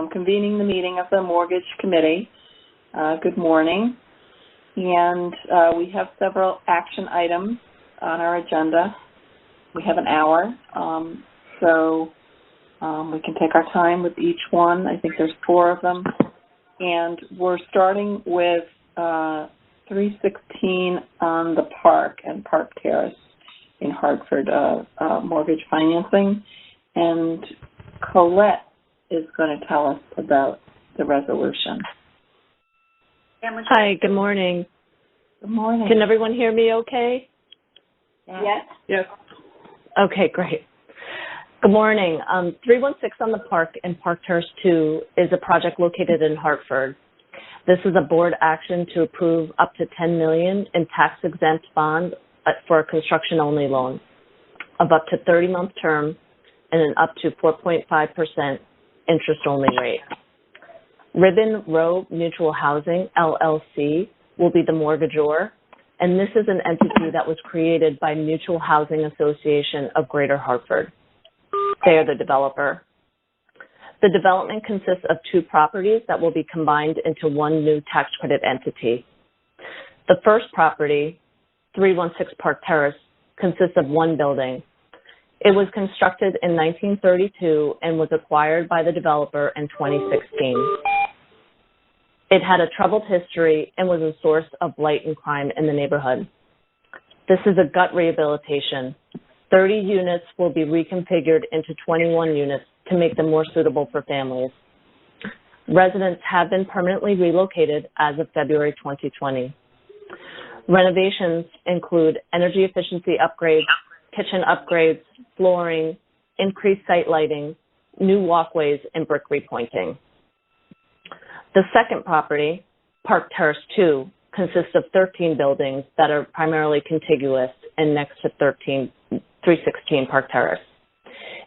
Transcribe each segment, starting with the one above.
I'm convening the meeting of the Mortgage Committee. Good morning. And we have several action items on our agenda. We have an hour, so we can take our time with each one. I think there's 4 of them. And we're starting with 316 on the Park and Park Terrace in Hartford, mortgage financing. And Colette is going to tell us about the resolution. Hi, good morning. Good morning. Can everyone hear me okay? Yes. Yes. Okay, great. Good morning. 316 on the Park and Park Terrace 2 is a project located in Hartford. This is a board action to approve up to $10 million in tax-exempt bond for a construction-only loan of up to 30-month term and an up to 4.5% interest-only rate. Ribbon Row Mutual Housing, LLC, will be the mortgagor, and this is an entity that was created by Mutual Housing Association of Greater Hartford. They are the developer. The development consists of 2 properties that will be combined into one new tax credit entity. The first property, 316 Park Terrace, consists of 1 building. It was constructed in 1932 and was acquired by the developer in 2016. It had a troubled history and was a source of blight and crime in the neighborhood. This is a gut rehabilitation. 30 units will be reconfigured into 21 units to make them more suitable for families. Residents have been permanently relocated as of February 2020. Renovations include energy efficiency upgrades, kitchen upgrades, flooring, increased site lighting, new walkways, and brick repointing. The second property, Park Terrace 2, consists of 13 buildings that are primarily contiguous and next to 316 Park Terrace.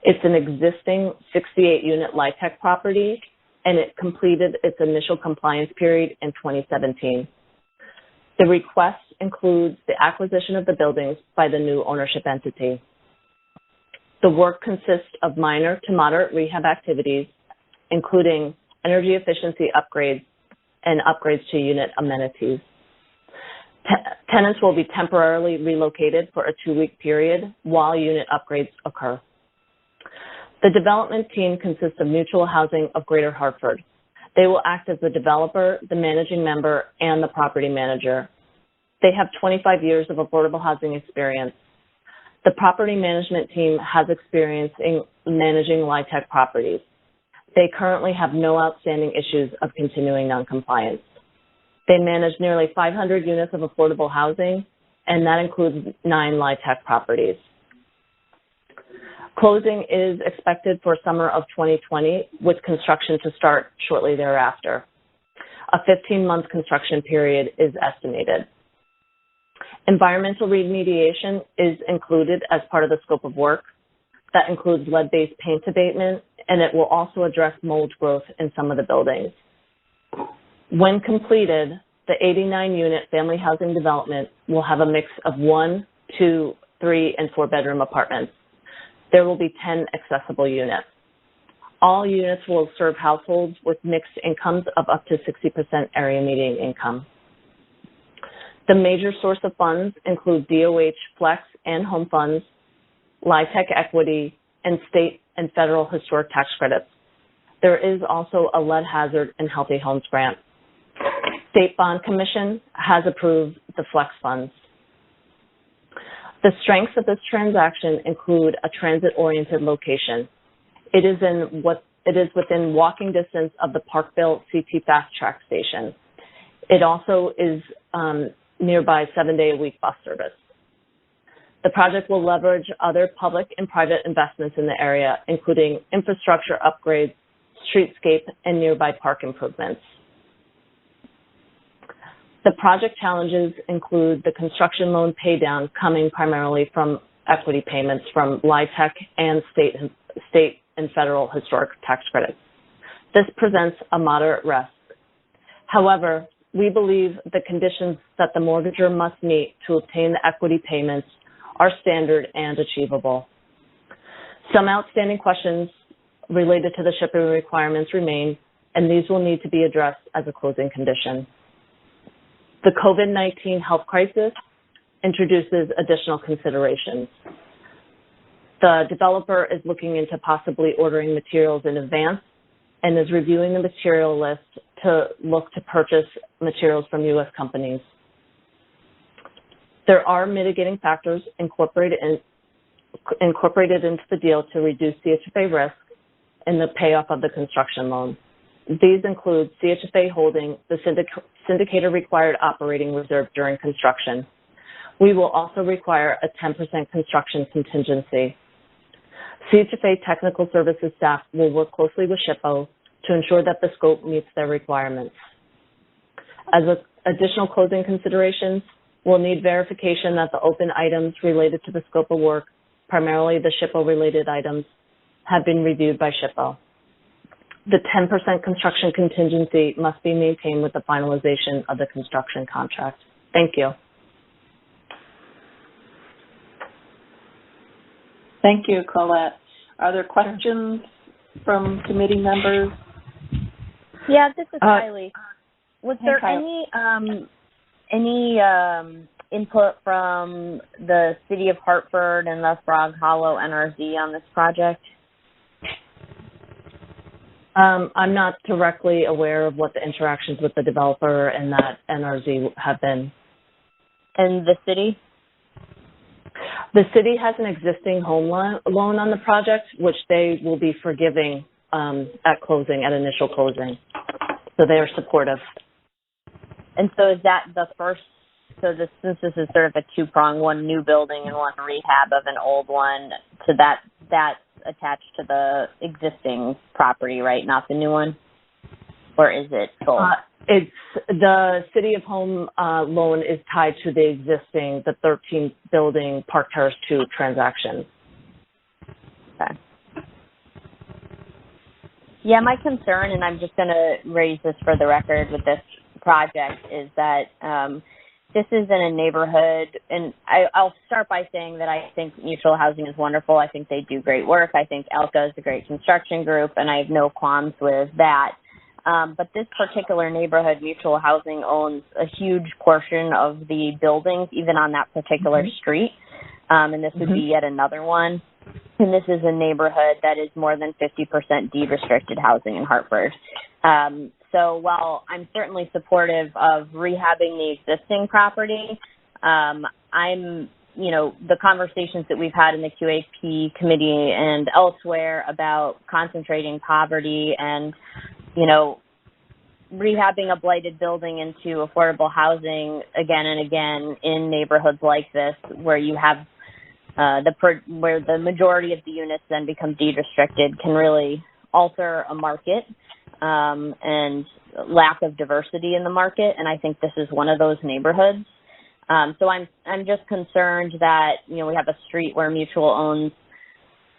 It's an existing 68-unit LIHTC property, and it completed its initial compliance period in 2017. The request includes the acquisition of the buildings by the new ownership entity. The work consists of minor to moderate rehab activities, including energy efficiency upgrades and upgrades to unit amenities. Tenants will be temporarily relocated for a 2-week period while unit upgrades occur. The development team consists of Mutual Housing of Greater Hartford. They will act as the developer, the managing member, and the property manager. They have 25 years of affordable housing experience. The property management team has experience in managing LIHTC properties. They currently have no outstanding issues of continuing noncompliance. They manage nearly 500 units of affordable housing, and that includes 9 LIHTC properties. Closing is expected for summer of 2020, with construction to start shortly thereafter. A 15-month construction period is estimated. Environmental remediation is included as part of the scope of work. That includes lead-based paint abatement, and it will also address mold growth in some of the buildings. When completed, the 89-unit family housing development will have a mix of 1, 2, 3, and 4-bedroom apartments. There will be 10 accessible units. All units will serve households with mixed incomes of up to 60% area median income. The major source of funds include DOH, Flex, and home funds, LIHTC equity, and state and federal historic tax credits. There is also a lead hazard and healthy homes grant. State Bond Commission has approved the Flex funds. The strengths of this transaction include a transit-oriented location. It is within walking distance of the Parkville CT Fast Track station. It also is nearby 7-day-a-week bus service. The project will leverage other public and private investments in the area, including infrastructure upgrades, streetscape, and nearby park improvements. The project challenges include the construction loan paydown coming primarily from equity payments from LIHTC and state and federal historic tax credits. This presents a moderate risk. However, we believe the conditions that the mortgager must meet to obtain the equity payments are standard and achievable. Some outstanding questions related to the shipping requirements remain, and these will need to be addressed as a closing condition. The COVID-19 health crisis introduces additional considerations. The developer is looking into possibly ordering materials in advance and is reviewing the material list to look to purchase materials from U.S. companies. There are mitigating factors incorporated into the deal to reduce CHFA risk and the payoff of the construction loan. These include CHFA holding the syndicator required operating reserve during construction. We will also require a 10% construction contingency. CHFA technical services staff will work closely with SHPO to ensure that the scope meets their requirements. As additional closing considerations, we'll need verification that the open items related to the scope of work, primarily the SHPO-related items, have been reviewed by SHPO. The 10% construction contingency must be maintained with the finalization of the construction contract. Thank you. Thank you, Colette. Are there questions from committee members? Yeah, this is Kylie. Was Hey, there Kylie. any input from the City of Hartford and the Frog Hollow NRZ on this project? I'm not directly aware of what the interactions with the developer and that NRZ have been. And the city? The city has an existing home loan on the project, which they will be forgiving at closing, at initial closing. So they are supportive. And so is that the first, since this is sort of a two-prong, one new building and one rehab of an old one, so that's attached to the existing property, right? Not the new one? Or is it both? It's the City of Home loan is tied to the existing, the 13 building Park Terrace 2 transaction. Okay. Yeah, my concern, and I'm just going to raise this for the record with this project, is that this is in a neighborhood, and I'll start by saying that I think mutual housing is wonderful. I think they do great work. I think ELCA is a great construction group, and I have no qualms with that. But this particular neighborhood, mutual housing owns a huge portion of the buildings, even on that particular street. And this would be yet another one. And this is a neighborhood that is more than 50% deed restricted housing in Hartford. So while I'm certainly supportive of rehabbing the existing property, the conversations that we've had in the QAP committee and elsewhere about concentrating poverty and, rehabbing a blighted building into affordable housing again and again in neighborhoods like this, where you have where the majority of the units then become deed restricted, can really alter a market and lack of diversity in the market. And I think this is one of those neighborhoods. So I'm just concerned that, we have a street where Mutual owns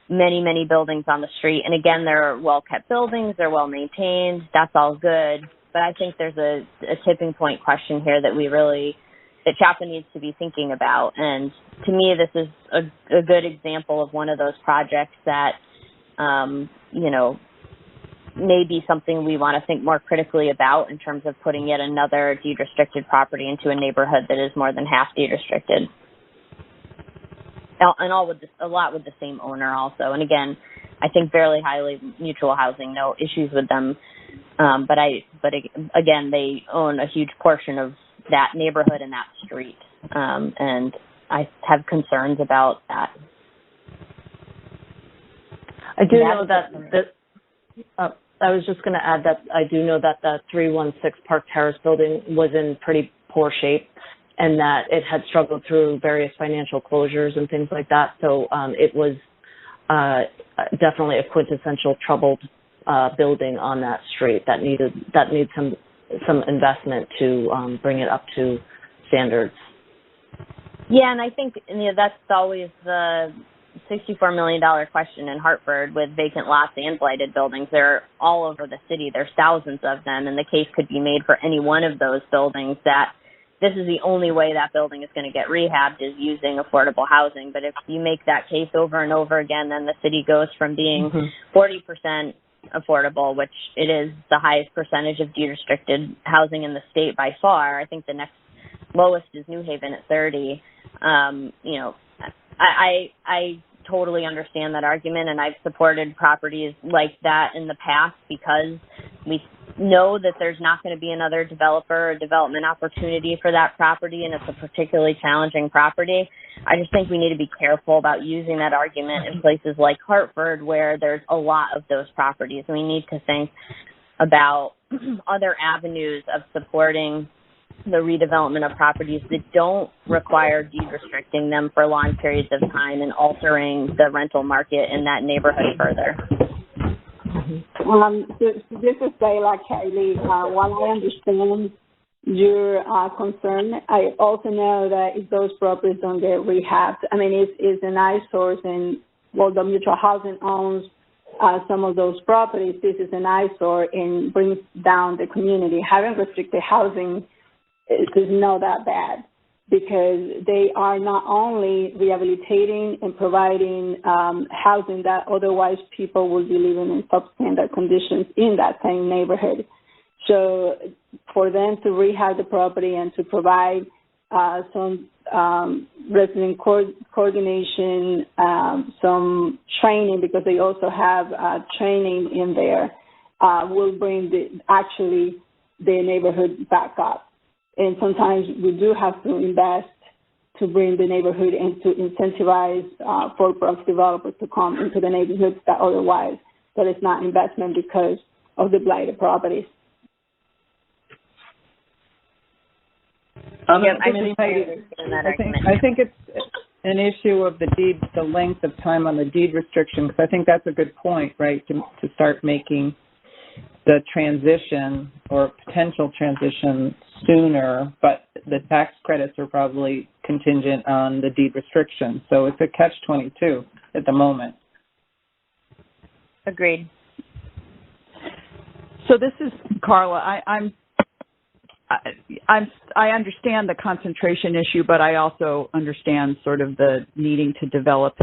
many, many buildings on the street. And again, they're well-kept buildings, they're well-maintained, that's all good. But I think there's a tipping point question here that that CHFA needs to be thinking about. And to me, this is a good example of one of those projects that, may be something we want to think more critically about in terms of putting yet another deed-restricted property into a neighborhood that is more than half deed-restricted. And a lot with the same owner also. And again, I think fairly highly mutual housing, no issues with them. But again, they own a huge portion of that neighborhood and that street. And I have concerns about that. I do know that I was just going to add that I do know that the 316 Park Terrace building was in pretty poor shape, and that it had struggled through various financial closures and things like that. So it was definitely a quintessential troubled building on that street that needs some investment to bring it up to standards. Yeah, and I think that's always the $64 million question in Hartford with vacant lots and blighted buildings. They're all over the city. There's thousands of them, and the case could be made for any one of those buildings that this is the only way that building is going to get rehabbed is using affordable housing. But if you make that case over and over again, then the city goes from being 40% affordable, which it is the highest percentage of deed restricted housing in the state by far. I think the next lowest is New Haven at 30. You know, I totally understand that argument, and I've supported properties like that in the past because we know that there's not going to be another developer or development opportunity for that property, and it's a particularly challenging property. I just think we need to be careful about using that argument in places like Hartford where there's a lot of those properties. We need to think about other avenues of supporting the redevelopment of properties that don't require deed restricting them for long periods of time and altering the rental market in that neighborhood further. So this is Dayla Kelly. While I understand your concern, I also know that if those properties don't get rehabbed, I mean, it's an eyesore, and well, the mutual housing owns some of those properties. This is an eyesore and brings down the community. Having restricted housing is not that bad because they are not only rehabilitating and providing housing that otherwise people will be living in substandard conditions in that same neighborhood. So for them to rehab the property and to provide some resident coordination, some training, because they also have training in there, will bring the neighborhood back up. And sometimes we do have to invest to bring the neighborhood and to incentivize for-profit developers to come into the neighborhoods that otherwise that is not investment because of the blighted properties. I think it's an issue of the length of time on the deed restriction, because I think that's a good point, right, to start making the transition or potential transition sooner, but the tax credits are probably contingent on the deed restriction. So it's a catch-22 at the moment. Agreed. So this is Carla. I understand the concentration issue, but I also understand sort of the needing to develop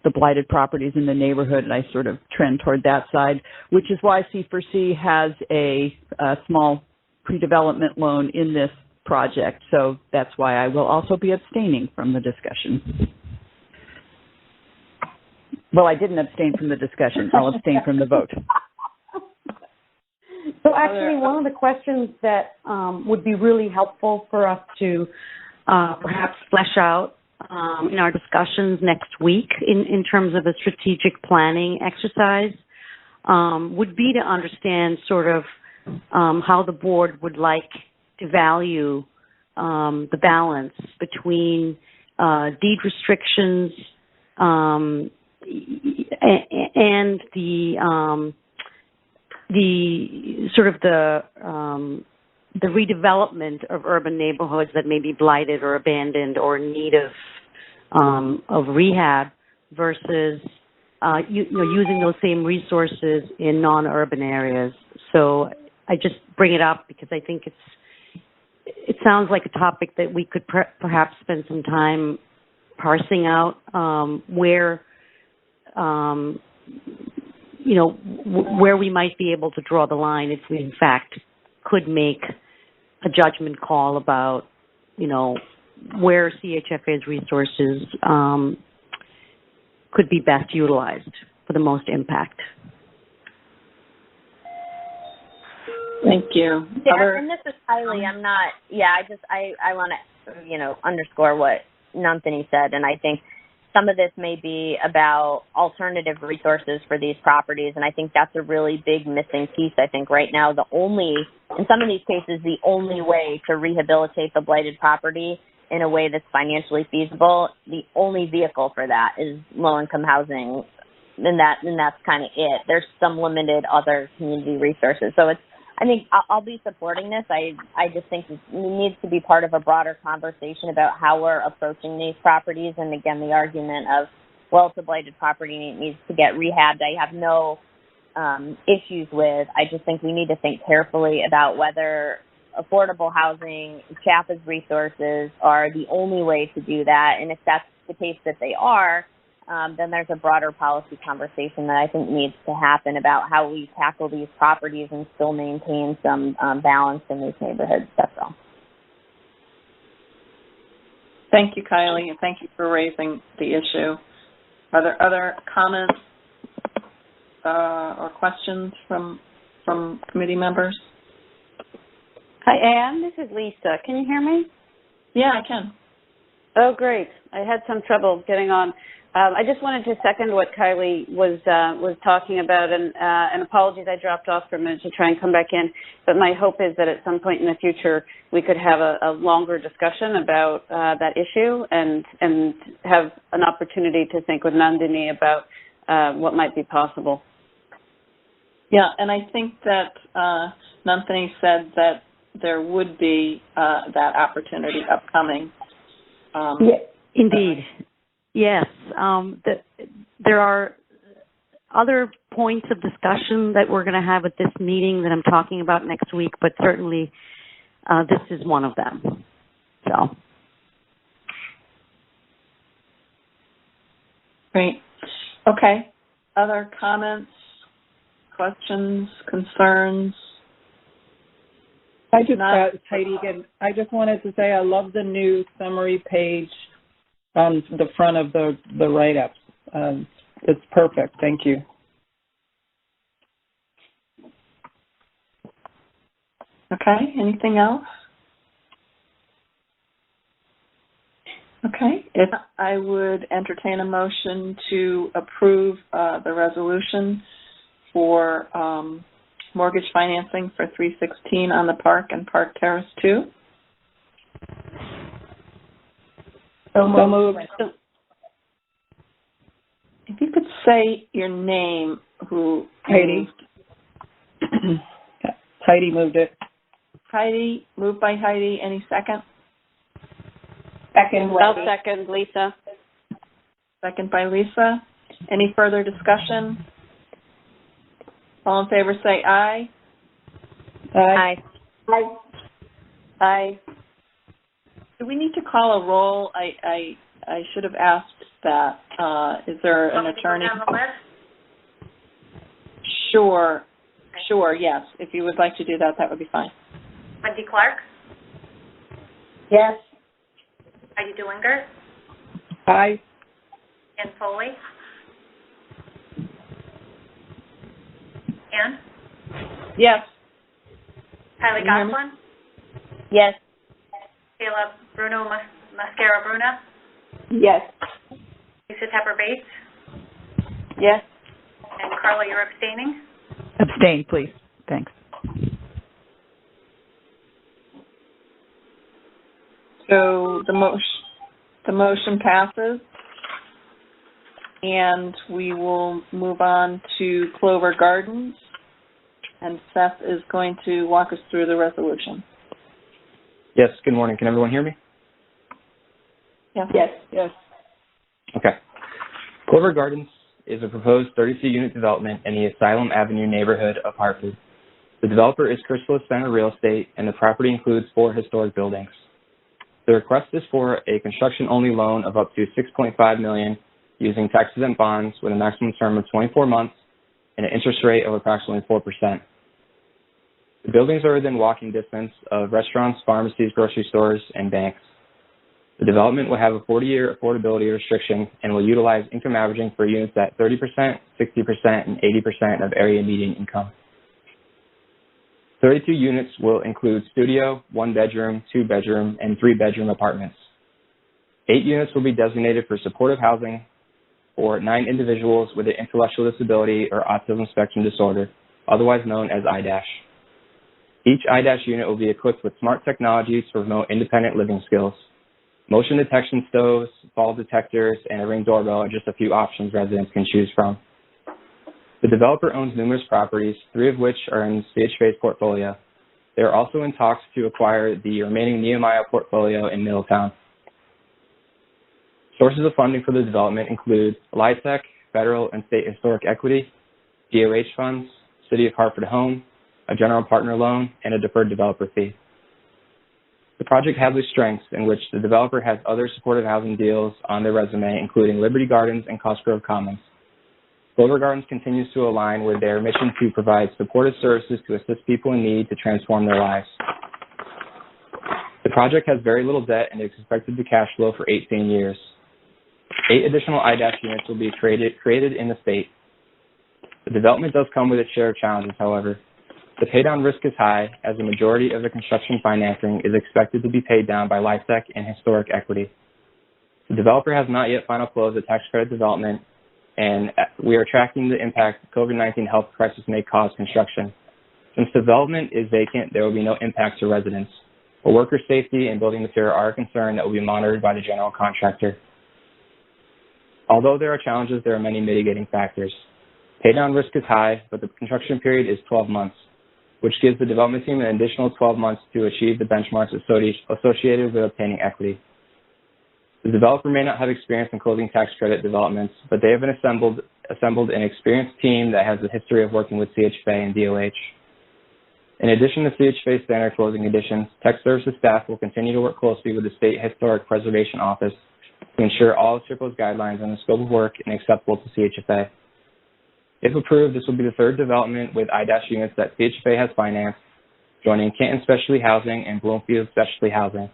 the blighted properties in the neighborhood, and I sort of trend toward that side, which is why C4C has a small pre-development loan in this project. So that's why I will also be abstaining from the discussion. Well, I didn't abstain from the discussion. I'll abstain from the vote. So actually, one of the questions that would be really helpful for us to perhaps flesh out in our discussions next week in terms of a strategic planning exercise would be to understand sort of how the board would like to value the balance between deed restrictions and the sort of the redevelopment of urban neighborhoods that may be blighted or abandoned or in need of rehab versus using those same resources in non-urban areas. So I just bring it up because I think it sounds like a topic that we could perhaps spend some time parsing out where where we might be able to draw the line if we, in fact, could make a judgment call about, where CHFA's resources could be best utilized for the most impact. Thank you. Yeah, and this is Kylie. I want to, underscore what Nantini said, and I think some of this may be about alternative resources for these properties, and I think that's a really big missing piece. I think right now in some of these cases, the only way to rehabilitate the blighted property in a way that's financially feasible, the only vehicle for that is low-income housing, and that's kind of it. There's some limited other community resources. So I think I'll be supporting this. I just think it needs to be part of a broader conversation about how we're approaching these properties. And again, the argument of, well, it's a blighted property and it needs to get rehabbed, I have no issues with. I just think we need to think carefully about whether affordable housing, CHFA's resources are the only way to do that. And if that's the case that they are, then there's a broader policy conversation that I think needs to happen about how we tackle these properties and still maintain some balance in these neighborhoods. That's all. Thank you, Kylie, and thank you for raising the issue. Are there other comments or questions from committee members? Hi, Anne. This is Lisa. Can you hear me? Yeah, I can. Oh, great. I had some trouble getting on. I just wanted to second what Kylie was talking about, and apologies I dropped off for a minute to try and come back in. But my hope is that at some point in the future we could have a longer discussion about that issue and have an opportunity to think with Nandini about what might be possible. Yeah, and I think that Nandini said that there would be that opportunity upcoming. Yeah, indeed. Yes. There are other points of discussion that we're going to have at this meeting that I'm talking about next week, but certainly this is one of them. So. Great. Okay. Other comments, questions, concerns? Heidi, again, I just wanted to say I love the new summary page on the front of the write-ups. It's perfect. Thank you. Okay. Anything else? Okay. If I would entertain a motion to approve the resolution for mortgage financing for 316 on the Park and Park Terrace 2. So moved. If you could say your name, who Heidi. Heidi moved it. Heidi, moved by Heidi. Any second? Second, Wendy. I'll second, Lisa. Second by Lisa. Any further discussion? All in favor say aye. Aye. Aye. Aye. Do we need to call a roll? I should have asked that. Is there an attorney? Sure, yes. If you would like to do that, that would be fine. Wendy Clark? Yes. Heidi Dewlinger? Aye. Ann Foley? Ann? Yes. Kylie Goslin? Yes. Kayla Bruno Mascara Bruna? Yes. Lisa Tepper Bates? Yes. And Carla, you're abstaining? Abstain, please. Thanks. So the motion passes, and we will move on to Clover Gardens, and Seth is going to walk us through the resolution. Yes, good morning. Can everyone hear me? Yes. Yes. Okay. Clover Gardens is a proposed 32-unit development in the Asylum Avenue neighborhood of Hartford. The developer is Chrysalis Center Real Estate, and the property includes 4 historic buildings. The request is for a construction-only loan of up to $6.5 million using tax-exempt bonds with a maximum term of 24 months and an interest rate of approximately 4%. The buildings are within walking distance of restaurants, pharmacies, grocery stores, and banks. The development will have a 40-year affordability restriction and will utilize income averaging for units at 30%, 60%, and 80% of area median income. 32 units will include studio, 1-bedroom, 2-bedroom, and 3-bedroom apartments. 8 units will be designated for supportive housing for 9 individuals with an intellectual disability or autism spectrum disorder, otherwise known as I-. Each I- unit will be equipped with smart technologies to promote independent living skills. Motion detection stoves, fall detectors, and a Ring doorbell are just a few options residents can choose from. The developer owns numerous properties, 3 of which are in CHFA's portfolio. They are also in talks to acquire the remaining Nehemiah portfolio in Middletown. Sources of funding for the development include LIHTC, federal and state historic equity, DOH funds, City of Hartford Home, a general partner loan, and a deferred developer fee. The project has its strengths in which the developer has other supportive housing deals on their resume, including Liberty Gardens and Cosgrove Commons. Clover Gardens continues to align with their mission to provide supportive services to assist people in need to transform their lives. The project has very little debt and is expected to cash flow for 18 years. 8 additional IDAS units will be created in the state. The development does come with its share of challenges, however. The paydown risk is high, as the majority of the construction financing is expected to be paid down by LIHTC and historic equity. The developer has not yet final closed the tax credit development, and we are tracking the impact the COVID-19 health crisis may cause construction. Since development is vacant, there will be no impact to residents. But worker safety and building material are a concern that will be monitored by the general contractor. Although there are challenges, there are many mitigating factors. Paydown risk is high, but the construction period is 12 months, which gives the development team an additional 12 months to achieve the benchmarks associated with obtaining equity. The developer may not have experience in closing tax credit developments, but they have assembled an experienced team that has a history of working with CHFA and DOH. In addition to CHFA standard closing conditions, Tech Services staff will continue to work closely with the State Historic Preservation Office to ensure all of CHFA's guidelines on the scope of work are acceptable to CHFA. If approved, this will be the third development with IDAS units that CHFA has financed, joining Canton Specialty Housing and Bloomfield Specialty Housing.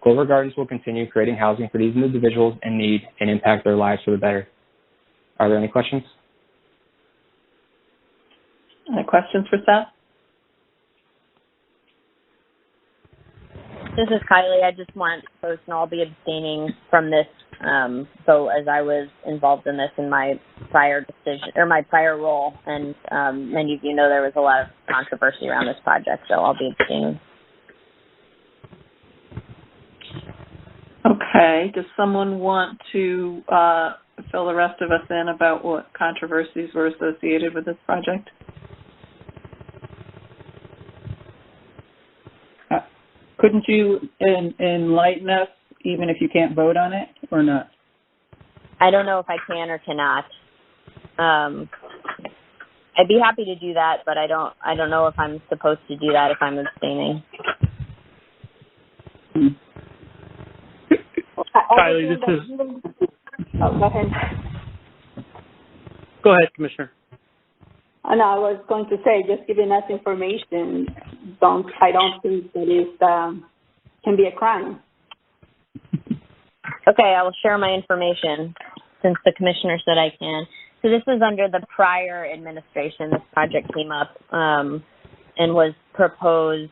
Clover Gardens will continue creating housing for these individuals in need and impact their lives for the better. Are there any questions? Any questions for Seth? This is Kylie. I just want folks to know I'll be abstaining from this vote, as I was involved in this in my prior decision or my prior role, and many of you know there was a lot of controversy around this project, so I'll be abstaining. Okay. Does someone want to fill the rest of us in about what controversies were associated with this project? Couldn't you enlighten us, even if you can't vote on it, or not? I don't know if I can or cannot. I'd be happy to do that, but I don't know if I'm supposed to do that if I'm abstaining. Kylie, this is... Oh, go ahead. Go ahead, Commissioner. No, I was going to say, just giving us information, I don't think that is can be a crime. Okay, I will share my information since the commissioner said I can. So this was under the prior administration. This project came up and was proposed.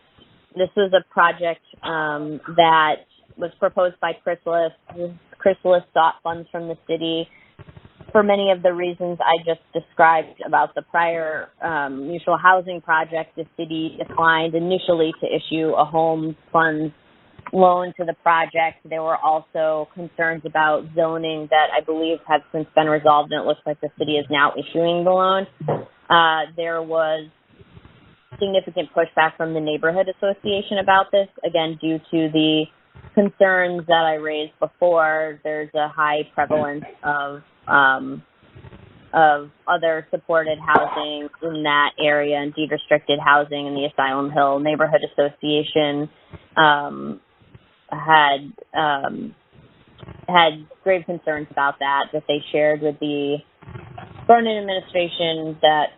This was a project that was proposed by Chrysalis. Chrysalis sought funds from the city for many of the reasons I just described about the prior mutual housing project. The city declined initially to issue a home funds loan to the project. There were also concerns about zoning that I believe have since been resolved, and it looks like the city is now issuing the loan. There was significant pushback from the neighborhood association about this, again, due to the concerns that I raised before. There's a high prevalence of other supported housing in that area and deed restricted housing in the Asylum Hill Neighborhood Association had grave concerns about that they shared with the Vernon administration. That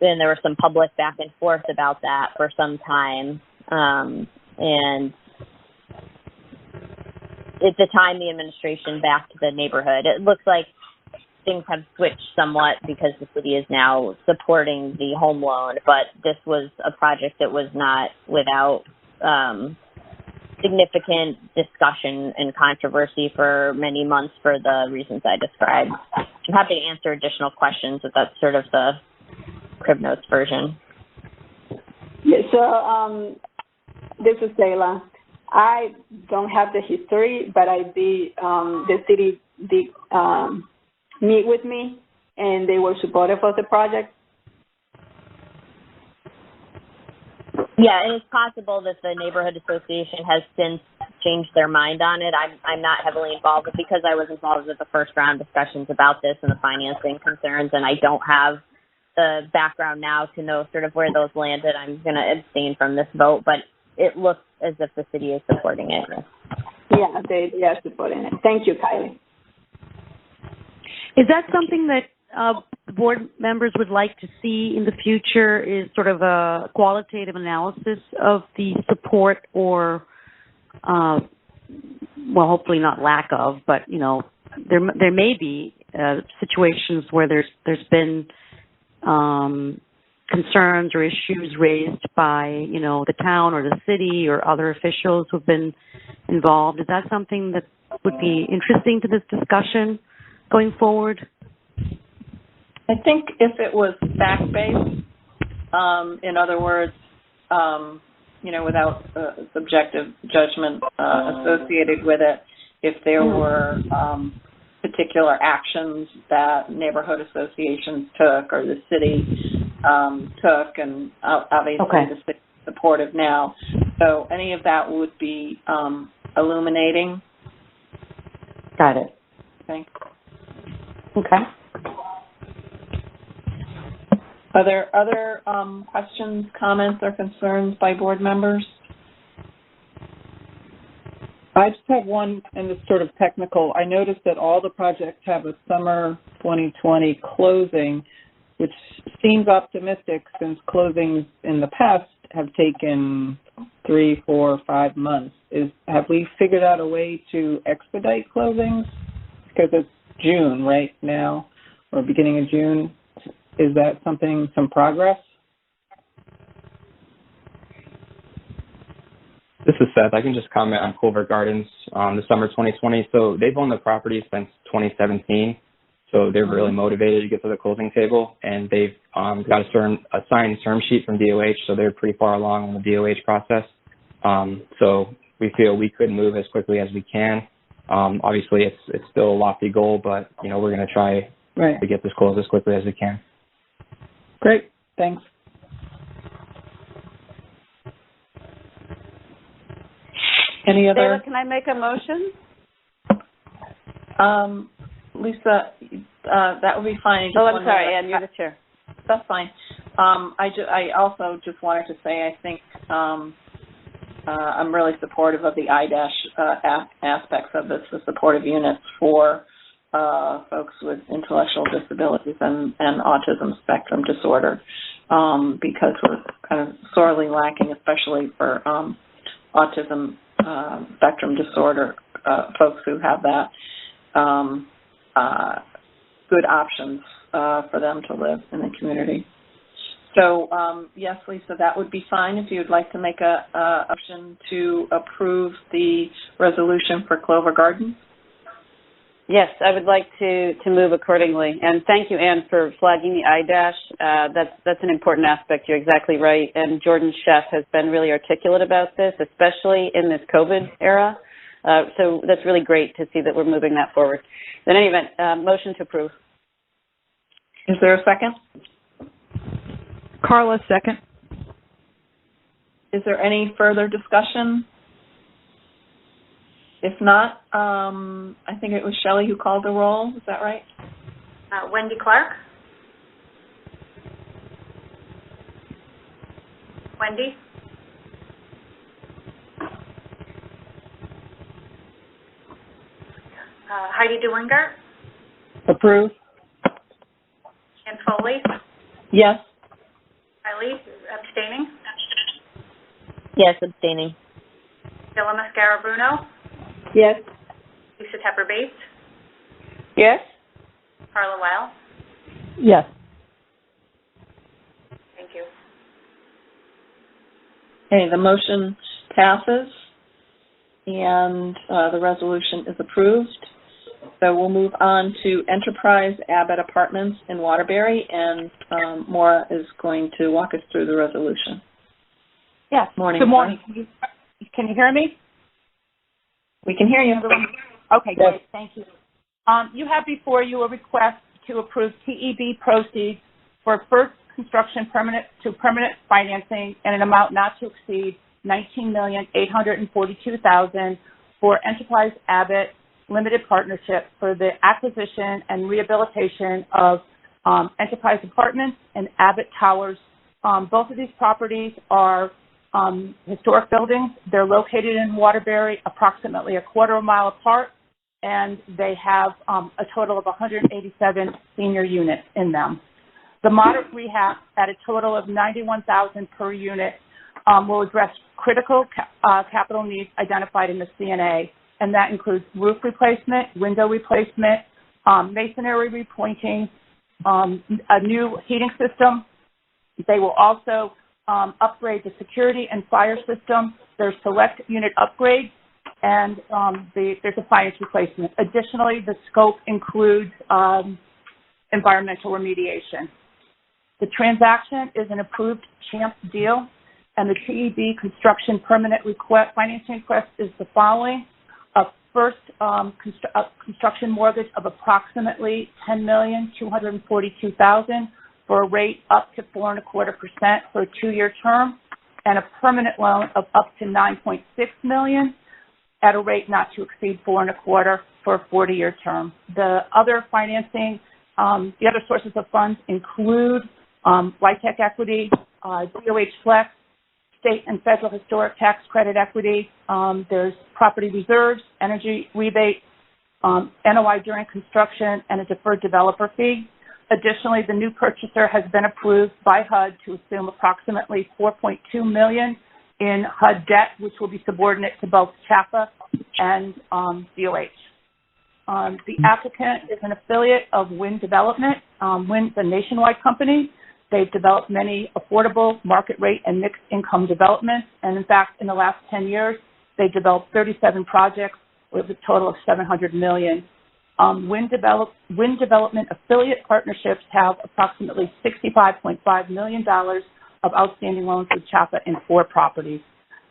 then there was some public back and forth about that for some time, and at the time the administration backed the neighborhood. It looks like things have switched somewhat because the city is now supporting the home loan, but this was a project that was not without significant discussion and controversy for many months for the reasons I described. I'm happy to answer additional questions, but that's sort of the Crib Notes version. Yeah, so this is Taylor. I don't have the history, but the city did meet with me, and they were supportive of the project. Yeah, and it's possible that the neighborhood association has since changed their mind on it. I'm not heavily involved, but because I was involved with the first round discussions about this and the financing concerns, and I don't have the background now to know sort of where those landed, I'm going to abstain from this vote. But it looks as if the city is supporting it. Yeah, they are supporting it. Thank you, Kylie. Is that something that board members would like to see in the future, is sort of a qualitative analysis of the support or, well, hopefully not lack of, but, you know, there may be situations where there's been concerns or issues raised by, you know, the town or the city or other officials who've been involved. Is that something that would be interesting to this discussion going forward? I think if it was fact-based, in other words, you know, without subjective judgment associated with it, if there were particular actions that neighborhood associations took or the city took, and obviously the city is supportive now. So any of that would be illuminating. Got it. Okay. Okay. Are there other questions, comments, or concerns by board members? I just have one, and it's sort of technical. I noticed that all the projects have a summer 2020 closing, which seems optimistic since closings in the past have taken 3, 4, 5 months. Have we figured out a way to expedite closings? Because it's June right now, or beginning of June. Is that some progress? This is Seth. I can just comment on Clover Gardens, the summer 2020. So they've owned the property since 2017. So they're really motivated to get to the closing table, and they've got a signed term sheet from DOH, so they're pretty far along in the DOH process. So we feel we could move as quickly as we can. Obviously, it's still a lofty goal, but you know, we're going to try to get this closed as quickly as we can. Great. Thanks. Any other? Sarah, can I make a motion? Lisa, that would be fine. I'm sorry, Ann, you're the chair. That's fine. I also just wanted to say I think I'm really supportive of the I- aspects of this, the supportive units for folks with intellectual disabilities and autism spectrum disorder, because we're kind of sorely lacking, especially for autism spectrum disorder folks who have that, good options for them to live in the community. So, yes, Lisa, that would be fine if you would like to make a option to approve the resolution for Clover Gardens. Yes, I would like to move accordingly. And thank you, Ann, for flagging the I-. That's an important aspect. You're exactly right. And Jordan Sheff has been really articulate about this, especially in this COVID era. So that's really great to see that we're moving that forward. In any event, motion to approve. Is there a second? Carla, second. Is there any further discussion? If not, I think it was Shelley who called the roll. Is that right? Wendy Clark? Wendy? Heidi DeWingert? Approve. Ann Foley? Yes. Kylie, abstaining? Yes, abstaining. Sheila Mascara-Bruno? Yes. Lisa Tepper-Bates? Yes. Carla Weil? Yes. Thank you. Okay, the motion passes, and the resolution is approved. So we'll move on to Enterprise Abbot Apartments in Waterbury, and Maura is going to walk us through the resolution. Yes. Morning. Good morning. Can you hear me? We can hear you. Okay, great. Thank you. You have before you a request to approve TEB proceeds for first construction permanent financing in an amount not to exceed $19,842,000 for Enterprise Abbot Limited Partnership for the acquisition and rehabilitation of Enterprise Apartments and Abbot Towers. Both of these properties are historic buildings. They're located in Waterbury, approximately a quarter of a mile apart, and they have a total of 187 senior units in them. The moderate rehab at a total of $91,000 per unit will address critical capital needs identified in the CNA, and that includes roof replacement, window replacement, masonry repointing, a new heating system. They will also upgrade the security and fire system. There's select unit upgrades, and there's appliance replacement. Additionally, the scope includes environmental remediation. The transaction is an approved CHAMP deal, and the TEB construction permanent financing request is the following. A first construction mortgage of approximately $10,242,000 for a rate up to 4.25% for a 2-year term, and a permanent loan of up to $9.6 million at a rate not to exceed 4.25% for a 40-year term. The other financing, the other sources of funds include LIHTC equity, DOH Flex, state and federal historic tax credit equity. There's property reserves, energy rebate, NOI during construction, and a deferred developer fee. Additionally, the new purchaser has been approved by HUD to assume approximately $4.2 million in HUD debt, which will be subordinate to both CHFA and DOH. The applicant is an affiliate of Wind Development. Wind's a nationwide company. They've developed many affordable, market rate, and mixed income developments. And in fact, in the last 10 years, they've developed 37 projects with a total of $700 million. Wind Development affiliate partnerships have approximately $65.5 million of outstanding loans with CHFA in 4 properties,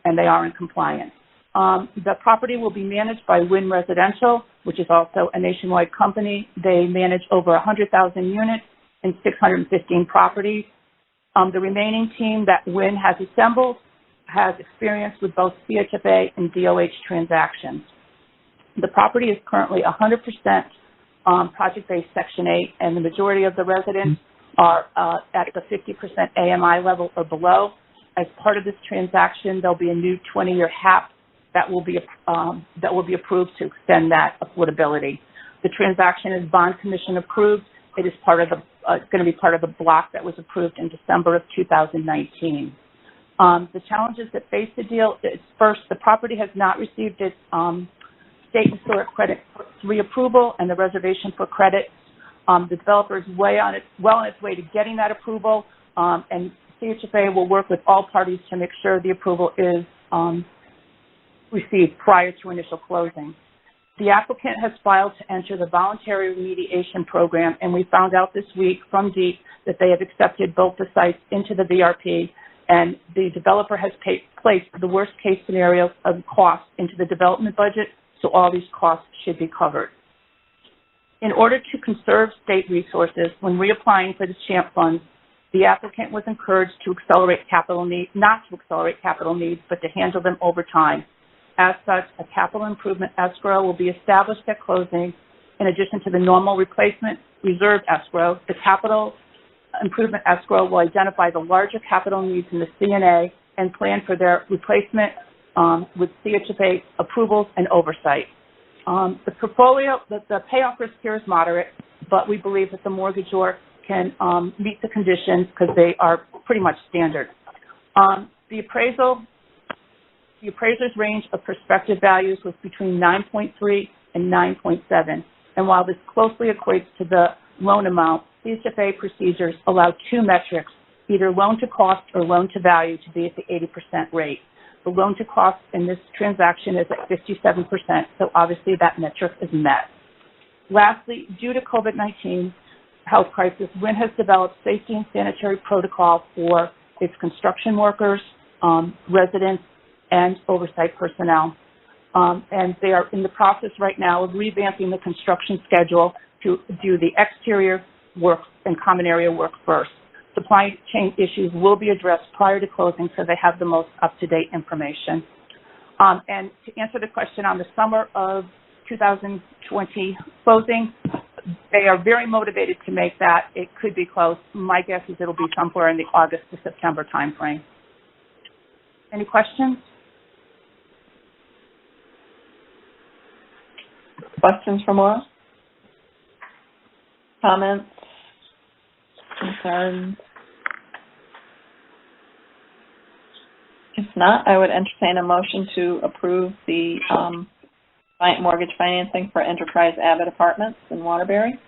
and they are in compliance. The property will be managed by Wind Residential, which is also a nationwide company. They manage over 100,000 units in 615 properties. The remaining team that Wind has assembled has experience with both CHFA and DOH transactions. The property is currently 100% project-based Section 8, and the majority of the residents are at the 50% AMI level or below. As part of this transaction, there'll be a new 20-year HAP that will be approved to extend that affordability. The transaction is bond commission approved. It is part of the going to be part of the block that was approved in December of 2019. The challenges that face the deal is, first, the property has not received its state historic credit reapproval and the reservation for credit. The developer is well on its way to getting that approval, and CHFA will work with all parties to make sure the approval is received prior to initial closing. The applicant has filed to enter the voluntary remediation program, and we found out this week from DEEP that they have accepted both the sites into the VRP, and the developer has placed the worst case scenario of costs into the development budget, so all these costs should be covered. In order to conserve state resources when reapplying for the CHAMP funds, the applicant was encouraged to accelerate capital needs, not to accelerate capital needs, but to handle them over time. As such, a capital improvement escrow will be established at closing in addition to the normal replacement reserve escrow. The capital improvement escrow will identify the larger capital needs in the CNA and plan for their replacement with CHFA approvals and oversight. The portfolio, the payoff risk here is moderate, but we believe that the mortgagor can meet the conditions because they are pretty much standard. The appraiser's range of prospective values was between 9.3 and 9.7, and while this closely equates to the loan amount, CHFA procedures allow 2 metrics, either loan to cost or loan to value, to be at the 80% rate. The loan to cost in this transaction is at 57%, so obviously that metric is met. Lastly, due to COVID-19 health crisis, Wind has developed safety and sanitary protocol for its construction workers, residents, and oversight personnel. And they are in the process right now of revamping the construction schedule to do the exterior work and common area work first. Supply chain issues will be addressed prior to closing so they have the most up-to-date information. And to answer the question on the summer of 2020 closing, they are very motivated to make that. It could be close. My guess is it'll be somewhere in the August to September timeframe. Any questions? Questions for Maura? Comments? Concerns? If not, I would entertain a motion to approve the mortgage financing for Enterprise Abbot Apartments in Waterbury.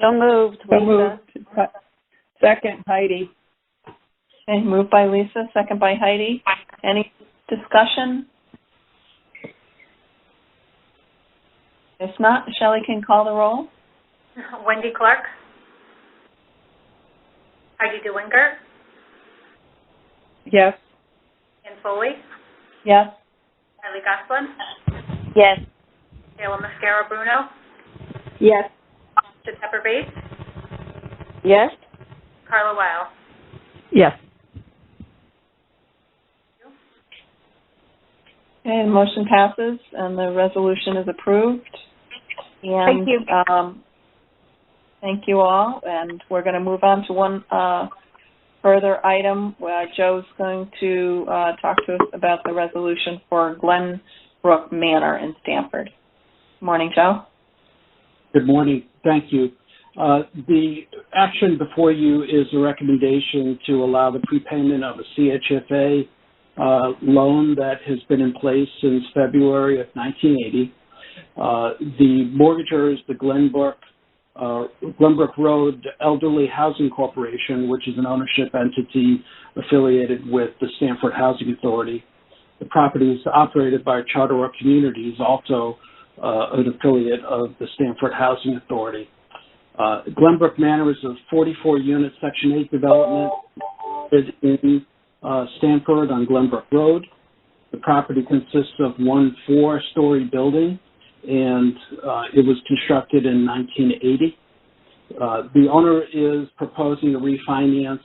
So moved, Lisa. So moved. Second, Heidi. Okay, moved by Lisa, second by Heidi. Any discussion? If not, Shelley can call the roll. Wendy Clark. Heidi DeWinger. Yes. Ann Foley. Yes. Kylie Goslin. Yes. Kayla Mascara-Bruno. Yes. Lisha Tepper-Bates. Yes. Carla Weil. Yes. Okay, the motion passes and the resolution is approved. And, Thank you. Thank you all. And we're going to move on to one further item. Joe's going to talk to us about the resolution for Glenbrook Manor in Stamford. Good morning, Joe. Good morning. Thank you. The action before you is a recommendation to allow the prepayment of a CHFA loan that has been in place since February of 1980. The mortgager is the Glenbrook Road Elderly Housing Corporation, which is an ownership entity affiliated with the Stanford Housing Authority. The property is operated by Charter Oak Communities, also an affiliate of the Stanford Housing Authority. Glenbrook Manor is a 44-unit Section 8 development in Stanford on Glenbrook Road. The property consists of one 4-story building, and it was constructed in 1980. The owner is proposing a refinance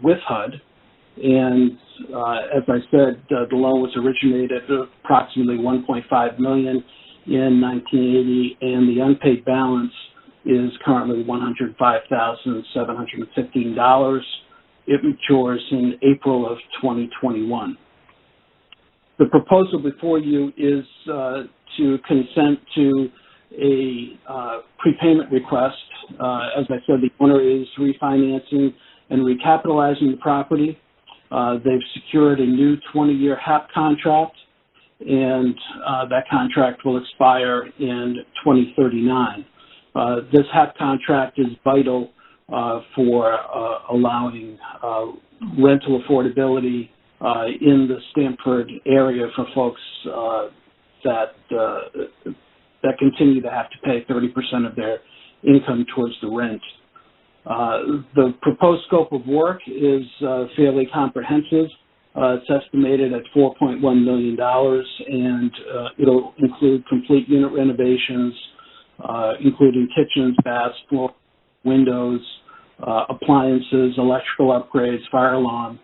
with HUD, and as I said, the loan was originated at approximately $1.5 million in 1980, and the unpaid balance is currently $105,715. It matures in April of 2021. The proposal before you is to consent to a prepayment request. As I said, the owner is refinancing and recapitalizing the property. They've secured a new 20-year HAP contract, and that contract will expire in 2039. This HAP contract is vital for allowing rental affordability in the Stanford area for folks that continue to have to pay 30% of their income towards the rent. The proposed scope of work is fairly comprehensive. It's estimated at $4.1 million, and it'll include complete unit renovations, including kitchens, baths, floor, windows, appliances, electrical upgrades, fire alarm,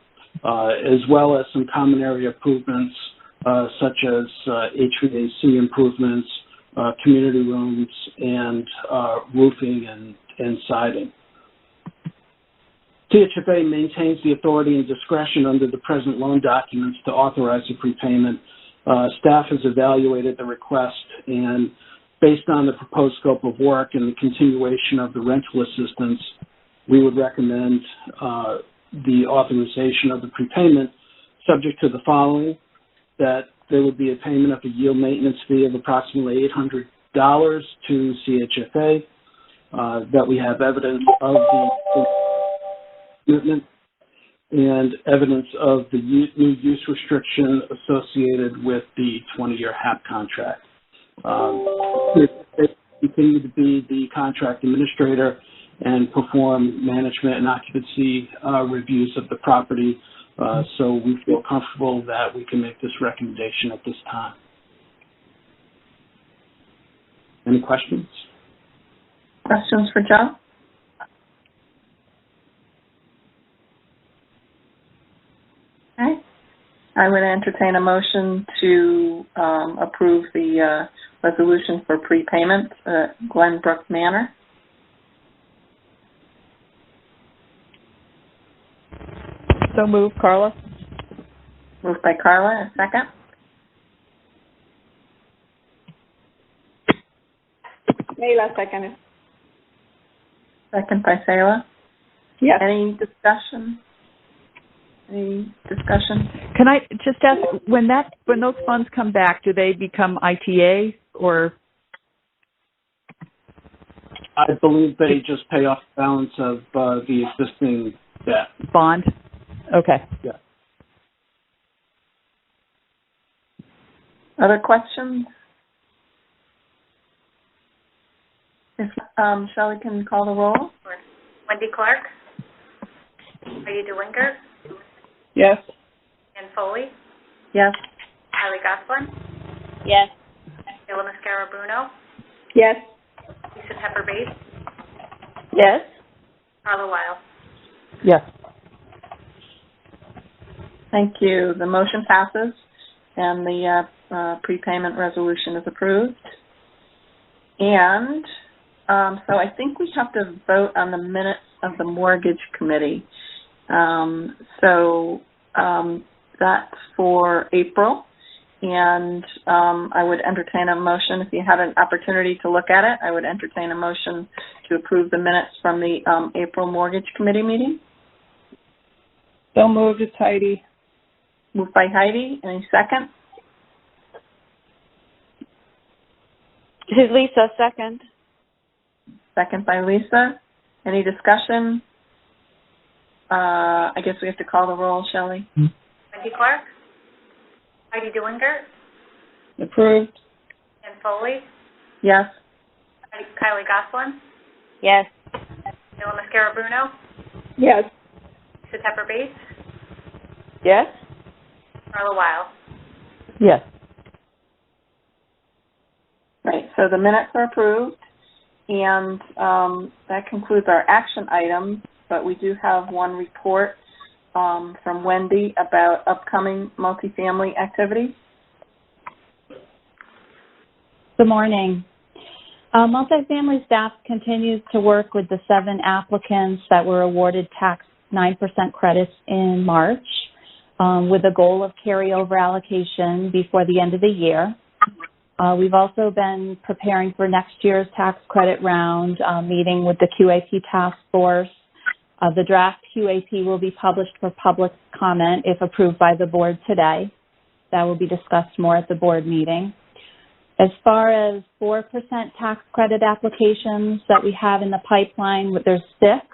as well as some common area improvements such as HVAC improvements, community rooms, and roofing and siding. CHFA maintains the authority and discretion under the present loan documents to authorize a prepayment. Staff has evaluated the request, and based on the proposed scope of work and the continuation of the rental assistance, we would recommend the authorization of the prepayment, subject to the following: that there would be a payment of a yield maintenance fee of approximately $800 to CHFA, that we have evidence of the commitment and evidence of the new use restriction associated with the 20-year HAP contract. They continue to be the contract administrator and perform management and occupancy reviews of the property, so we feel comfortable that we can make this recommendation at this time. Any questions? Questions for Joe? Okay. I would entertain a motion to approve the resolution for prepayment at Glenbrook Manor. So moved, Carla. Moved by Carla, a second. Leila, second. Second by Sayla. Yes. Any discussion? Can I just ask, when those funds come back, do they become ITA or? I believe they just pay off the balance of the existing debt. Bond? Okay. Yeah. Other questions? If Shelley can call the roll. Wendy Clark. Heidi DeWinker. Yes. Ann Foley. Yes. Kylie Goslin. Yes. Kayla Mascaro-Bruno. Yes. Lisa Pepper Bates. Yes. Carla Weil. Yes. Thank you. The motion passes and the prepayment resolution is approved. And so I think we have to vote on the minutes of the mortgage committee. That's for April. And I would entertain a motion, if you had an opportunity to look at it, I would entertain a motion to approve the minutes from the April mortgage committee meeting. So moved, it's Heidi. Moved by Heidi. Any second? This is Lisa, second. Second by Lisa. Any discussion? I guess we have to call the roll, Shelley. Wendy Clark. Heidi DeWinker. Approved. Ann Foley. Yes. Kylie Goslin. Yes. Kayla Mascaro-Bruno. Yes. Lisa Pepper Bates. Yes. Carla Weil. Yes. Right, so the minutes are approved, and that concludes our action items, but we do have one report from Wendy about upcoming multifamily activities. Good morning. Multifamily staff continues to work with the 7 applicants that were awarded tax 9% credits in March with a goal of carryover allocation before the end of the year. We've also been preparing for next year's tax credit round, meeting with the QAP task force. The draft QAP will be published for public comment if approved by the board today. That will be discussed more at the board meeting. As far as 4% tax credit applications that we have in the pipeline, there's 6.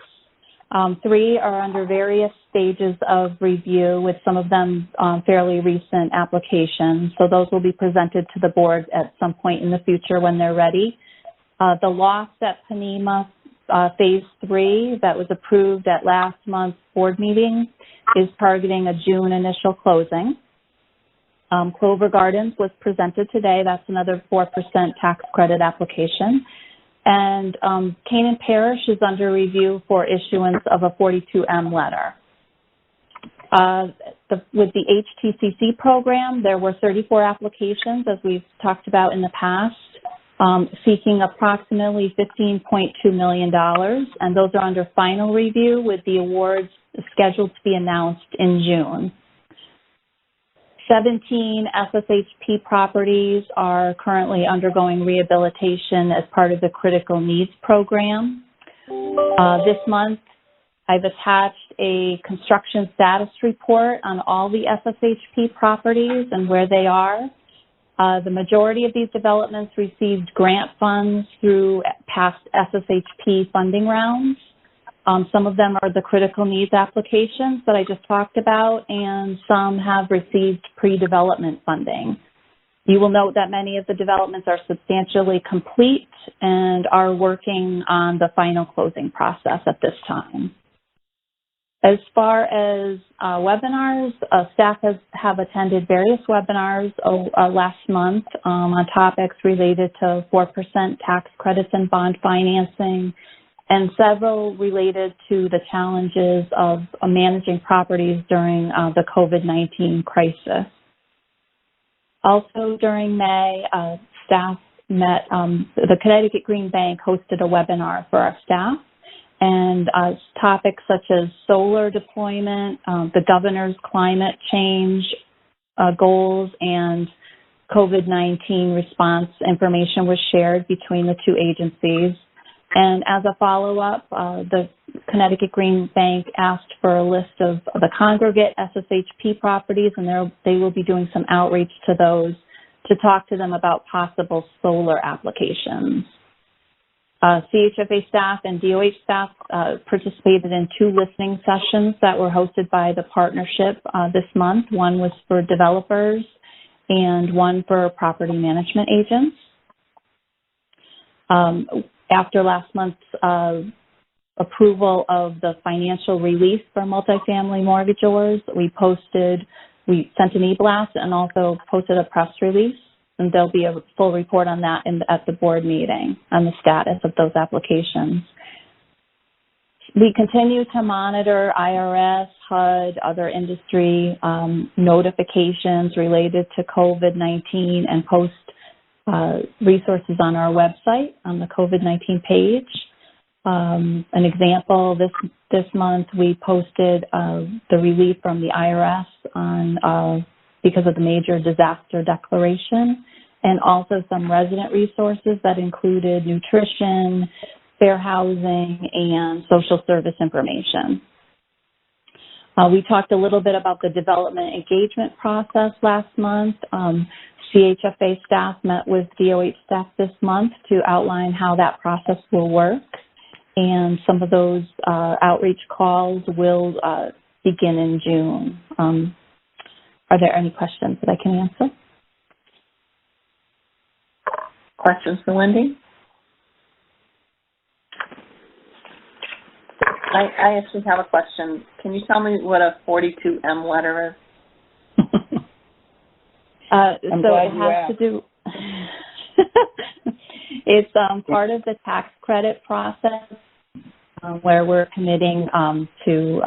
3 are under various stages of review, with some of them fairly recent applications. So those will be presented to the board at some point in the future when they're ready. The loss at Panema Phase 3 that was approved at last month's board meeting is targeting a June initial closing. Clover Gardens was presented today. That's another 4% tax credit application. And Canaan Parish is under review for issuance of a 42M letter. With the HTCC program, there were 34 applications, as we've talked about in the past, seeking approximately $15.2 million, and those are under final review with the awards scheduled to be announced in June. 17 SSHP properties are currently undergoing rehabilitation as part of the Critical Needs Program. This month, I've attached a construction status report on all the SSHP properties and where they are. The majority of these developments received grant funds through past SSHP funding rounds. Some of them are the critical needs applications that I just talked about, and some have received pre-development funding. You will note that many of the developments are substantially complete and are working on the final closing process at this time. As far as webinars, staff have attended various webinars last month on topics related to 4% tax credits and bond financing, and several related to the challenges of managing properties during the COVID-19 crisis. Also during May, staff met, the Connecticut Green Bank hosted a webinar for our staff, and topics such as solar deployment, the governor's climate change goals, and COVID-19 response information was shared between the two agencies. And as a follow-up, the Connecticut Green Bank asked for a list of the congregate SSHP properties, and they will be doing some outreach to those to talk to them about possible solar applications. CHFA staff and DOH staff participated in 2 listening sessions that were hosted by the partnership this month. One was for developers and one for property management agents. After last month's approval of the financial relief for multifamily mortgagors, we sent an e-blast and also posted a press release, and there'll be a full report on that at the board meeting on the status of those applications. We continue to monitor IRS, HUD, other industry notifications related to COVID-19 and post resources on our website on the COVID-19 page. An example, this month we posted the relief from the IRS on because of the major disaster declaration, and also some resident resources that included nutrition, fair housing, and social service information. We talked a little bit about the development engagement process last month. CHFA staff met with DOH staff this month to outline how that process will work, and some of those outreach calls will begin in June. Are there any questions that I can answer? Questions for Wendy? I actually have a question. Can you tell me what a 42M letter is? I'm glad it you has asked. to do. It's part of the tax credit process where we're committing to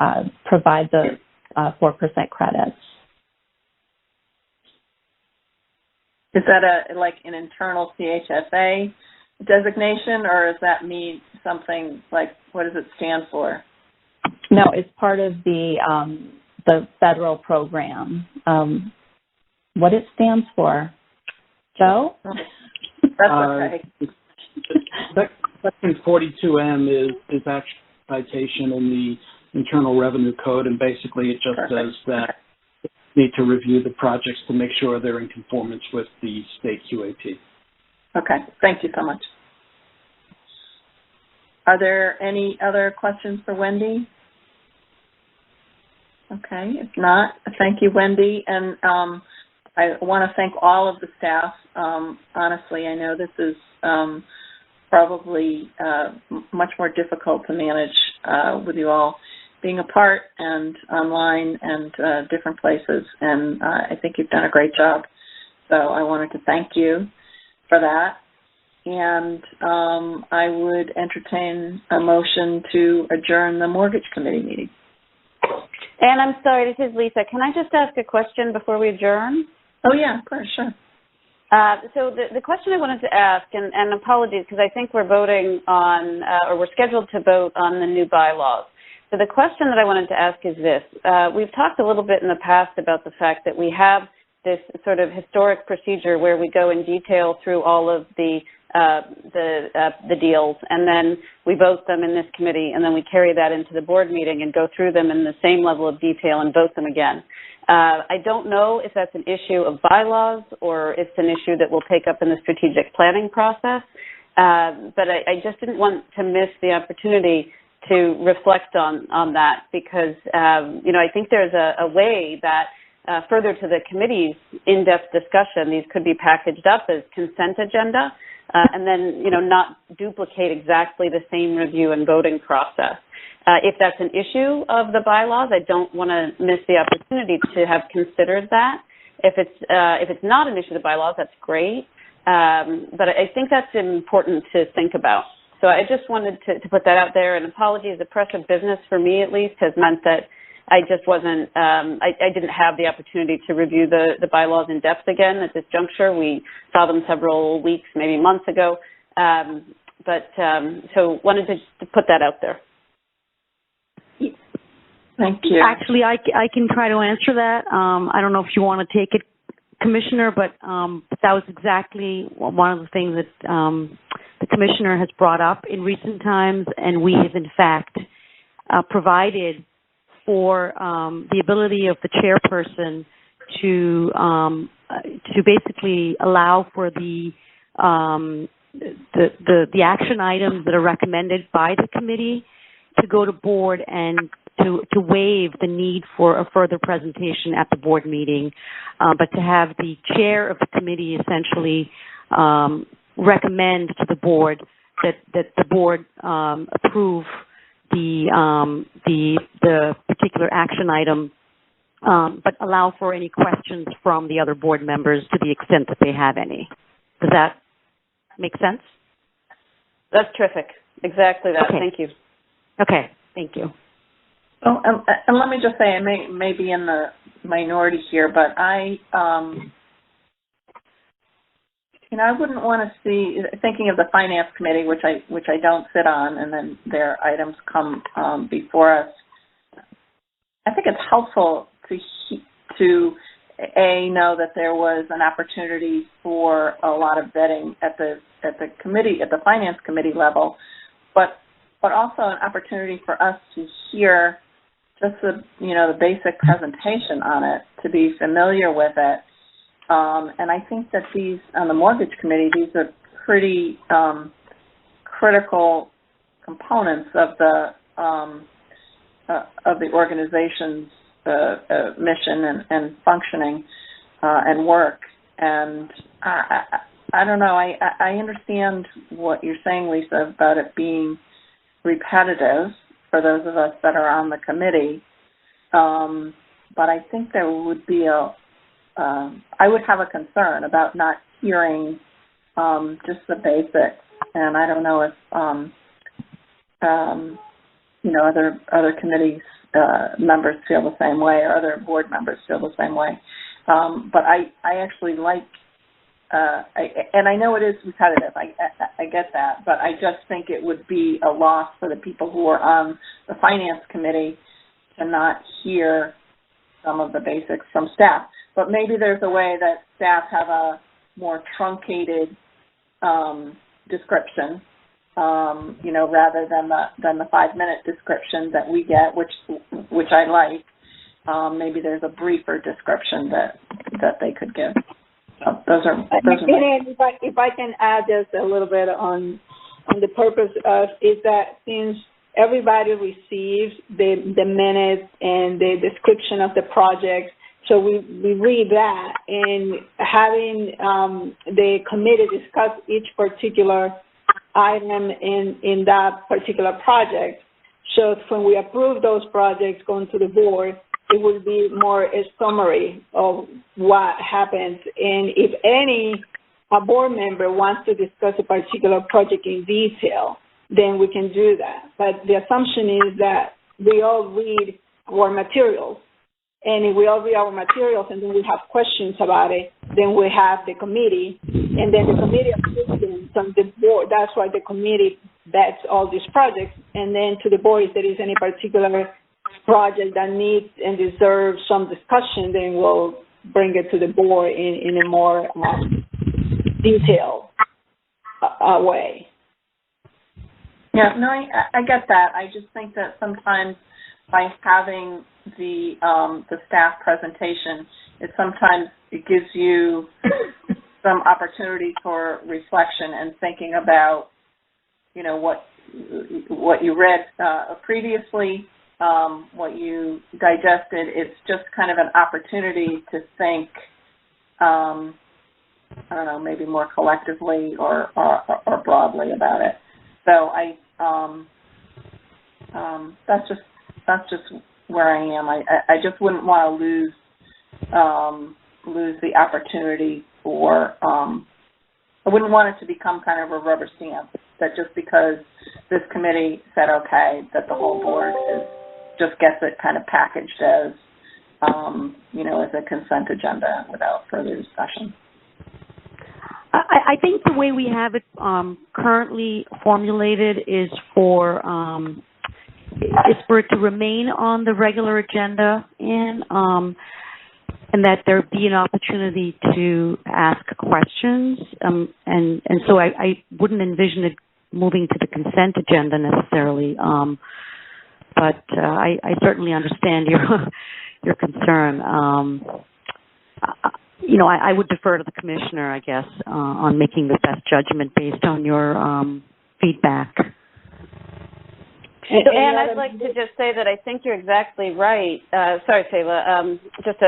provide the 4% credits. Is that like an internal CHFA designation, or does that mean something like, what does it stand for? No, it's part of the federal program. What it stands for, Joe? That's okay. Section 42M is actually a citation in the Internal Revenue Code, and basically it just says that you need to review the projects to make sure they're in conformance with the state QAP. Okay, thank you so much. Are there any other questions for Wendy? Okay, if not, thank you, Wendy. And I want to thank all of the staff. Honestly, I know this is probably much more difficult to manage with you all being apart and online and different places. And I think you've done a great job. So I wanted to thank you for that. And I would entertain a motion to adjourn the mortgage committee meeting. And I'm sorry, this is Lisa. Can I just ask a question before we adjourn? Oh, yeah, of course, sure. So the question I wanted to ask, and apologies, because I think we're voting on, or we're scheduled to vote on the new bylaws. So the question that I wanted to ask is this. We've talked a little bit in the past about the fact that we have this sort of historic procedure where we go in detail through all of the deals, and then we vote them in this committee, and then we carry that into the board meeting and go through them in the same level of detail and vote them again. I don't know if that's an issue of bylaws or it's an issue that we'll take up in the strategic planning process, but I just didn't want to miss the opportunity to reflect on that because, I think there's a way that further to the committee's in-depth discussion, these could be packaged up as consent agenda and then, not duplicate exactly the same review and voting process. If that's an issue of the bylaws, I don't want to miss the opportunity to have considered that. If it's not an issue of the bylaws, that's great. But I think that's important to think about. So I just wanted to put that out there. And apologies, the press of business for me at least has meant that I just wasn't, I didn't have the opportunity to review the bylaws in depth again at this juncture. We saw them several weeks, maybe months ago. So wanted to put that out there. Thank you. Actually, I can try to answer that. I don't know if you want to take it, Commissioner, but that was exactly one of the things that the Commissioner has brought up in recent times, and we have, in fact, provided for the ability of the chairperson to basically allow for the action items that are recommended by the committee to go to board and to waive the need for a further presentation at the board meeting, but to have the chair of the committee essentially recommend to the board that the board approve the particular action item, but allow for any questions from the other board members to the extent that they have any. Does that make sense? That's terrific. Exactly that. Okay. Thank you. Okay. Thank you. Oh, and let me just say, I may be in the minority here, but I wouldn't want to see, thinking of the Finance Committee, which I don't sit on, and then their items come before us. I think it's helpful to know that there was an opportunity for a lot of vetting at the Finance Committee level, but also an opportunity for us to hear just the basic presentation on it, to be familiar with it. And I think that these, on the Mortgage Committee, these are pretty critical components of the organization's mission and functioning and work. And I don't know, I understand what you're saying, Lisa, about it being repetitive for those of us that are on the committee. But I think there would be I would have a concern about not hearing just the basics. And I don't know if, other committees members feel the same way, or other board members feel the same way. But I actually like, and I know it is repetitive, I get that, but I just think it would be a loss for the people who are on the Finance Committee to not hear some of the basics from staff. But maybe there's a way that staff have a more truncated description, rather than the 5-minute description that we get, which I like. Maybe there's a briefer description that they could give. So those are if I can add just a little bit on the purpose of, is that since everybody receives the minutes and the description of the project, so we read that, and having the committee discuss each particular item in that particular project. So when we approve those projects going to the board, it will be more a summary of what happens. And if a board member wants to discuss a particular project in detail, then we can do that. But the assumption is that we all read our materials. And if we all read our materials and then we have questions about it, then we have the committee, and then the committee approves them from the board. That's why the committee vets all these projects. And then to the board, if there is any particular project that needs and deserves some discussion, then we'll bring it to the board in a more detailed way. Yeah, no, I get that. I just think that sometimes by having the staff presentation, it gives you some opportunity for reflection and thinking about, what you read previously, what you digested. It's just kind of an opportunity to think, I don't know, maybe more collectively or broadly about it. So that's just where I am. I just wouldn't want to lose the opportunity for. I wouldn't want it to become kind of a rubber stamp that just because this committee said okay, that the whole board just gets it kind of packaged as as a consent agenda without further discussion. I think the way we have it currently formulated is for is for it to remain on the regular agenda and that there be an opportunity to ask questions. And so I wouldn't envision it moving to the consent agenda necessarily. But I certainly understand your concern. I would defer to the commissioner, I guess, on making the best judgment based on your feedback. And I'd like to just say that I think you're exactly right. Sorry, Sayla. Just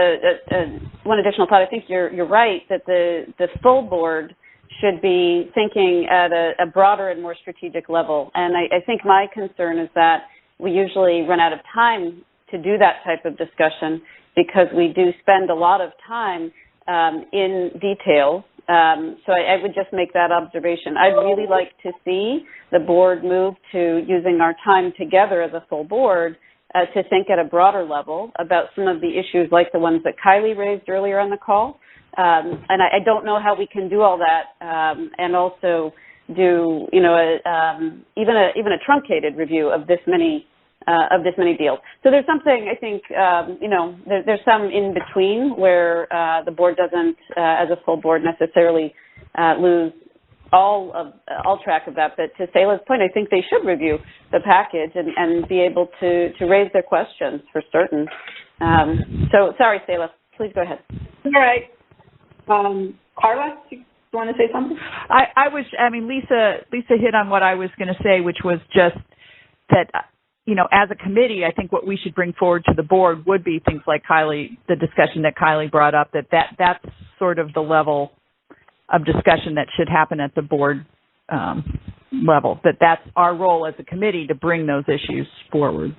one additional thought. I think you're right that the full board should be thinking at a broader and more strategic level. And I think my concern is that we usually run out of time to do that type of discussion because we do spend a lot of time in detail. So I would just make that observation. I'd really like to see the board move to using our time together as a full board to think at a broader level about some of the issues like the ones that Kylie raised earlier on the call. And I don't know how we can do all that and also do, even a truncated review of this many deals. So there's something, I think, there's some in between where the board doesn't, as a full board, necessarily lose all track of that. But to Sayla's point, I think they should review the package and be able to raise their questions for certain. So sorry, Sayla, please go ahead. All right. Carla, do you want to say something? Lisa hit on what I was going to say, which was just that, as a committee, I think what we should bring forward to the board would be things like the discussion that Kylie brought up, that's sort of the level of discussion that should happen at the board level, that's our role as a committee to bring those issues forward.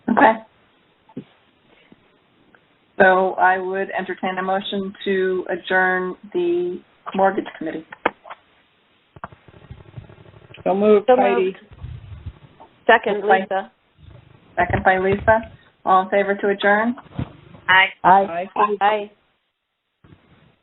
Okay. So I would entertain a motion to adjourn the mortgage committee. So moved, Heidi. Second, Lisa. Second by Lisa. All in favor to adjourn? Aye. Aye. Aye.